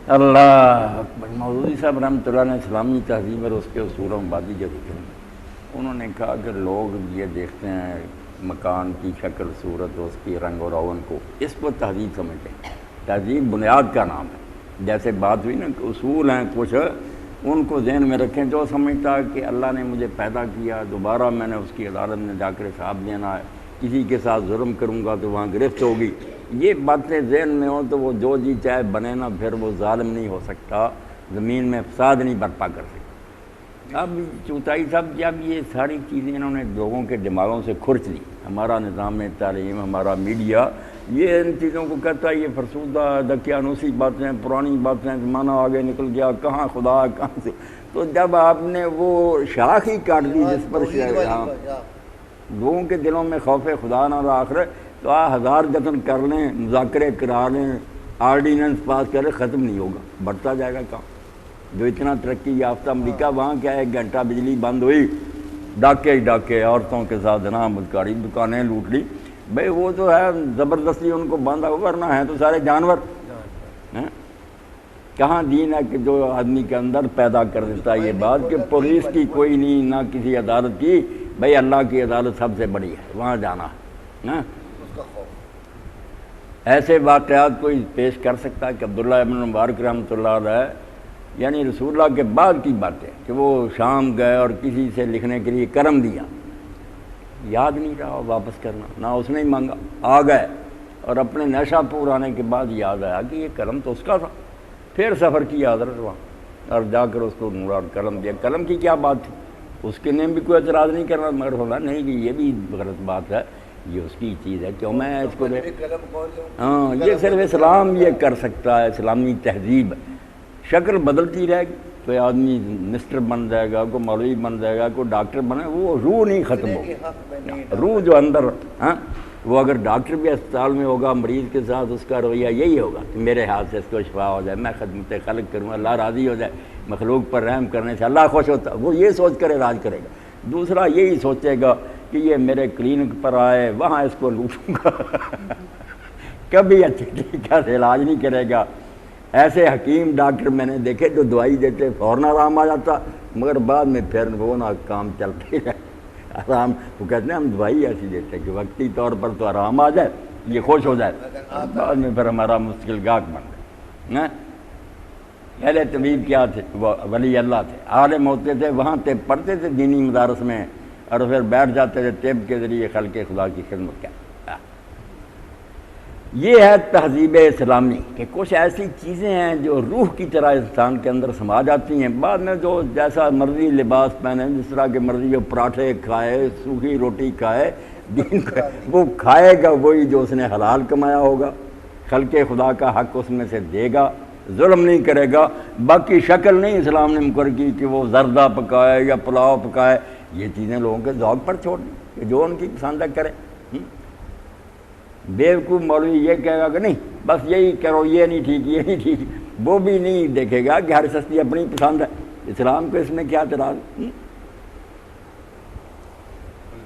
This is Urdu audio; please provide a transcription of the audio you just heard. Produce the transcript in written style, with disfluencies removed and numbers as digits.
اللہ مودودی صاحب رحمۃ اللہ نے اسلامی تہذیب اور اس کے اصول و مبادی جو لکھے ہیں، انہوں نے کہا کہ لوگ یہ دیکھتے ہیں مکان کی شکل صورت اس کی رنگ و رون کو، اس کو تہذیب سمجھتے ہیں۔ تہذیب بنیاد کا نام ہے، جیسے بات ہوئی نا کہ اصول ہیں کچھ، ان کو ذہن میں رکھیں۔ جو سمجھتا ہے کہ اللہ نے مجھے پیدا کیا، دوبارہ میں نے اس کی عدالت میں جا کر حساب دینا ہے، کسی کے ساتھ ظلم کروں گا تو وہاں گرفت ہوگی، یہ باتیں ذہن میں ہوں تو وہ جو جی چاہے بنے نا، پھر وہ ظالم نہیں ہو سکتا، زمین میں فساد نہیں برپا کر سکتا۔ اب چوتھائی صاحب جب یہ ساری چیزیں انہوں نے لوگوں کے دماغوں سے کھرچ لی، ہمارا نظام تعلیم، ہمارا میڈیا یہ ان چیزوں کو کہتا ہے یہ فرسودہ دقیانوسی باتیں، پرانی باتیں، زمانہ آگے نکل گیا، کہاں خدا کہاں سے۔ تو جب آپ نے وہ شاخ ہی کاٹ دی جس پر لوگوں کے دلوں میں خوف خدا نہ رہا آخر، تو ہزار جتن کر لیں، مذاکرے کرا لیں، آرڈیننس پاس کریں، ختم نہیں ہوگا، بڑھتا جائے گا کام۔ جو اتنا ترقی یافتہ امریکہ، وہاں کیا 1 گھنٹہ بجلی بند ہوئی، ڈاکے ہی ڈاکے، عورتوں کے ساتھ جناب بدکاری، دکانیں لوٹ لی۔ بھئی وہ تو ہے زبردستی ان کو باندھا، ورنہ ہے تو سارے جانور ہیں۔ کہاں دین ہے کہ جو آدمی کے اندر پیدا کر دیتا ہے یہ بات کہ پولیس کی کوئی نہیں، نہ کسی عدالت کی، بھئی اللہ کی عدالت سب سے بڑی ہے، وہاں جانا ہے۔ ایسے واقعات کوئی پیش کر سکتا ہے کہ عبداللہ ابن مبارک رحمۃ اللہ علیہ، یعنی رسول اللہ کے بعد کی باتیں کہ وہ شام گئے اور کسی سے لکھنے کے لیے کرم دیا، یاد نہیں رہا واپس کرنا، نہ اس نے ہی مانگا، آ گئے اور اپنے نشہ پور آنے کے بعد یاد آیا کہ یہ کرم تو اس کا تھا، پھر سفر کیا حضرت وہاں اور جا کر اس کو نورا اور قلم دیا۔ قلم کی کیا بات تھی، اس کے نے بھی کوئی اعتراض نہیں کرنا، مگر ہونا نہیں کہ یہ بھی غلط بات ہے، یہ اس کی چیز ہے، کیوں میں اس کو ہاں یہ صرف اسلام یہ کر سکتا ہے، اسلامی تہذیب۔ شکل بدلتی رہے گی، کوئی آدمی مسٹر بن جائے گا، کوئی مولوی بن جائے گا، کوئی ڈاکٹر بنے، وہ روح نہیں ختم ہوگی، روح جو اندر ہاں وہ اگر ڈاکٹر بھی اسپتال میں ہوگا مریض کے ساتھ، اس کا رویہ یہی ہوگا کہ میرے ہاتھ سے اس کو شفا ہو جائے، میں خدمت خلق کروں، اللہ راضی ہو جائے، مخلوق پر رحم کرنے سے اللہ خوش ہوتا، وہ یہ سوچ کر علاج کرے گا۔ دوسرا یہی سوچے گا کہ یہ میرے کلینک پر آئے، وہاں اس کو لوٹوں گا، کبھی اچھے طریقہ سے علاج نہیں کرے گا۔ ایسے حکیم ڈاکٹر میں نے دیکھے جو دوائی دیتے فوراً آرام آ جاتا، مگر بعد میں پھر وہ نہ کام چلتے رہے آرام، وہ کہتے ہیں ہم دوائی ایسی دیتے ہیں کہ وقتی طور پر تو آرام آ جائے، یہ خوش ہو جائے، بعد میں پھر ہمارا مشکل گاہک بن گئے۔ پہلے طبیب کیا تھے، وہ ولی اللہ تھے، عالم ہوتے تھے، وہاں طب پڑھتے تھے دینی مدارس میں، اور پھر بیٹھ جاتے تھے طب کے ذریعے خلق خدا کی خدمت کیا۔ یہ ہے تہذیب اسلامی کہ کچھ ایسی چیزیں ہیں جو روح کی طرح انسان کے اندر سما جاتی ہیں، بعد میں جو جیسا مرضی لباس پہنے، جس طرح کے مرضی جو پراٹھے کھائے، سوکھی روٹی کھائے، دین وہ کھائے گا وہی جو اس نے حلال کمایا ہوگا، خلق خدا کا حق اس میں سے دے گا، ظلم نہیں کرے گا۔ باقی شکل نہیں اسلام نے مقرر کی کہ وہ زردہ پکائے یا پلاؤ پکائے، یہ چیزیں لوگوں کے ذوق پر چھوڑ دیں کہ جو ان کی پسند ہے کرے۔ بیوقوف مولوی یہ کہے گا کہ نہیں بس یہی کرو، یہ نہیں ٹھیک، یہ نہیں ٹھیک، وہ بھی نہیں دیکھے گا کہ ہر سستی اپنی پسند ہے، اسلام کو اس میں کیا اعتراض۔